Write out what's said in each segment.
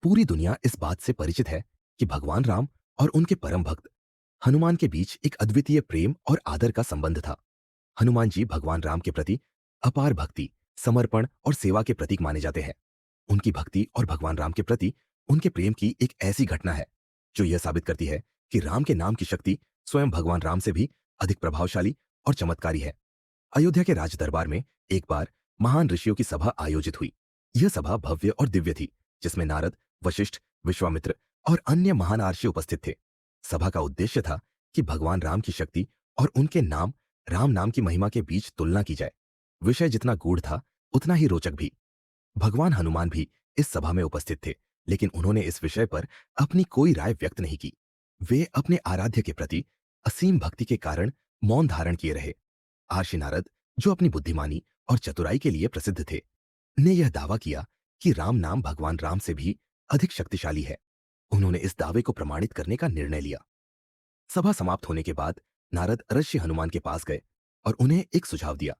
पूरी दुनिया इस बात से परिचित है कि भगवान राम और उनके परम भक्त हनुमान के बीच एक अद्वितीय प्रेम और आदर का संबंध था। हनुमान जी भगवान राम के प्रति अपार भक्ति, समर्पण और सेवा के प्रतीक माने जाते हैं। उनकी भक्ति और भगवान राम के प्रति उनके प्रेम की एक ऐसी घटना है जो यह साबित करती है कि राम के नाम की शक्ति स्वयं भगवान राम से भी अधिक प्रभावशाली और चमत्कारी है। अयोध्या के राज दरबार में एक बार महान ऋषियों की सभा आयोजित हुई। यह सभा भव्य और दिव्य थी, जिसमें नारद, वशिष्ठ, विश्वामित्र और अन्य महान आर्षि उपस्थित थे। सभा का उद्देश्य था कि भगवान राम की शक्ति और उनके नाम राम नाम की महिमा के बीच तुलना की जाए। विषय जितना गूढ़ था, उतना ही रोचक भी। भगवान हनुमान भी इस सभा में उपस्थित थे, लेकिन उन्होंने इस विषय पर अपनी कोई राय व्यक्त नहीं की। वे अपने आराध्य के प्रति असीम भक्ति के कारण मौन धारण किए रहे। आर्षि नारद, जो अपनी बुद्धिमानी और चतुराई के लिए प्रसिद्ध थे, ने यह दावा किया कि राम नाम भगवान राम से भी अधिक शक्तिशाली है। उन्होंने इस दावे को प्रमाणित करने का निर्णय लिया। सभा समाप्त होने के बाद नारद ऋषि हनुमान के पास गए और उन्हें एक सुझाव दिया।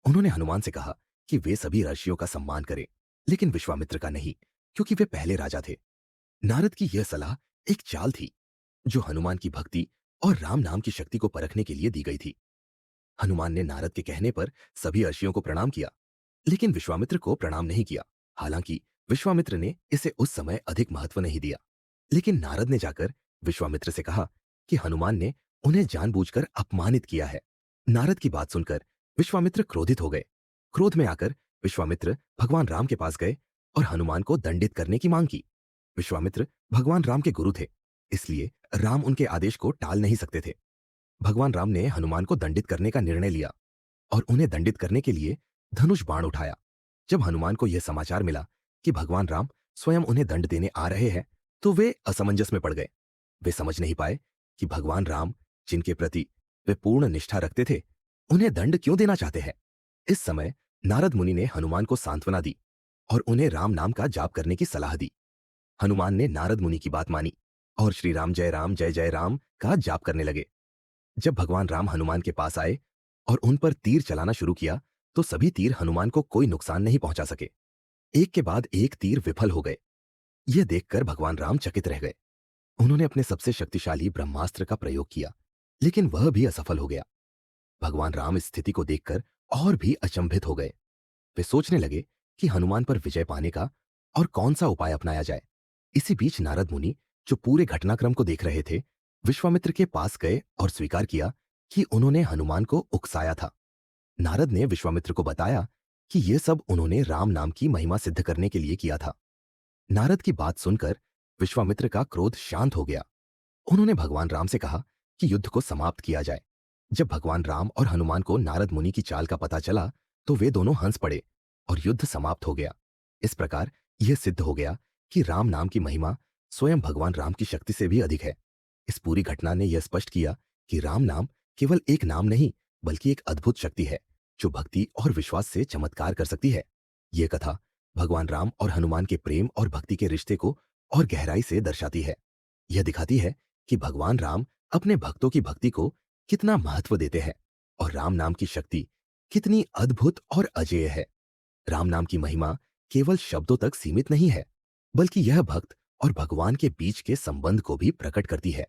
उन्होंने हनुमान से कहा कि वे सभी ऋषियों का सम्मान करें, लेकिन विश्वामित्र का नहीं, क्योंकि वे पहले राजा थे। नारद की यह सलाह एक चाल थी जो हनुमान की भक्ति और राम नाम की शक्ति को परखने के लिए दी गई थी। हनुमान ने नारद के कहने पर सभी ऋषियों को प्रणाम किया, लेकिन विश्वामित्र को प्रणाम नहीं किया। हालांकि विश्वामित्र ने इसे उस समय अधिक महत्व नहीं दिया। लेकिन नारद ने जाकर विश्वामित्र से कहा कि हनुमान ने उन्हें जानबूझकर अपमानित किया है। नारद की बात सुनकर विश्वामित्र क्रोधित हो गए। क्रोध में आकर विश्वामित्र भगवान राम के पास गए और हनुमान को दंडित करने की मांग की। विश्वामित्र भगवान राम के गुरु थे, इसलिए राम उनके आदेश को टाल नहीं सकते थे। भगवान राम ने हनुमान को दंडित करने का निर्णय लिया और उन्हें दंडित करने के लिए धनुष बाण उठाया। जब हनुमान को यह समाचार मिला कि भगवान राम स्वयं उन्हें दंड देने आ रहे हैं, तो वे असमंजस में पड़ गए। वे समझ नहीं पाए कि भगवान राम, जिनके प्रति वे पूर्ण निष्ठा रखते थे, उन्हें दंड क्यों देना चाहते हैं। इस समय नारद मुनि ने हनुमान को सांत्वना दी और उन्हें राम नाम का जाप करने की सलाह दी। हनुमान ने नारद मुनि की बात मानी और श्री राम जय जय राम का जाप करने लगे। जब भगवान राम हनुमान के पास आए और उन पर तीर चलाना शुरू किया, तो सभी तीर हनुमान को कोई नुकसान नहीं पहुंचा सके। एक के बाद एक तीर विफल हो गए। यह देखकर भगवान राम चकित रह गए। उन्होंने अपने सबसे शक्तिशाली ब्रह्मास्त्र का प्रयोग किया, लेकिन वह भी असफल हो गया। भगवान राम इस स्थिति को देखकर और भी अचंभित हो गए। वे सोचने लगे कि हनुमान पर विजय पाने का और कौन सा उपाय अपनाया जाए। इसी बीच नारद मुनि, जो पूरे घटनाक्रम को देख रहे थे, विश्वामित्र के पास गए और स्वीकार किया कि उन्होंने हनुमान को उकसाया था। नारद ने विश्वामित्र को बताया कि यह सब उन्होंने राम नाम की महिमा सिद्ध करने के लिए किया था। नारद की बात सुनकर विश्वामित्र का क्रोध शांत हो गया। उन्होंने भगवान राम से कहा कि युद्ध को समाप्त किया जाए। जब भगवान राम और हनुमान को नारद मुनि की चाल का पता चला, तो वे दोनों हंस पड़े और युद्ध समाप्त हो गया। इस प्रकार यह सिद्ध हो गया कि राम नाम की महिमा स्वयं भगवान राम की शक्ति से भी अधिक है। इस पूरी घटना ने यह स्पष्ट किया कि राम नाम केवल एक नाम नहीं, बल्कि एक अद्भुत शक्ति है जो भक्ति और विश्वास से चमत्कार कर सकती है। यह कथा भगवान राम और हनुमान के प्रेम और भक्ति के रिश्ते को और गहराई से दर्शाती है। यह दिखाती है कि भगवान राम अपने भक्तों की भक्ति को कितना महत्व देते हैं और राम नाम की शक्ति कितनी अद्भुत और अजेय है। राम नाम की महिमा केवल शब्दों तक सीमित नहीं है, बल्कि यह भक्त और भगवान के बीच के संबंध को भी प्रकट करती है।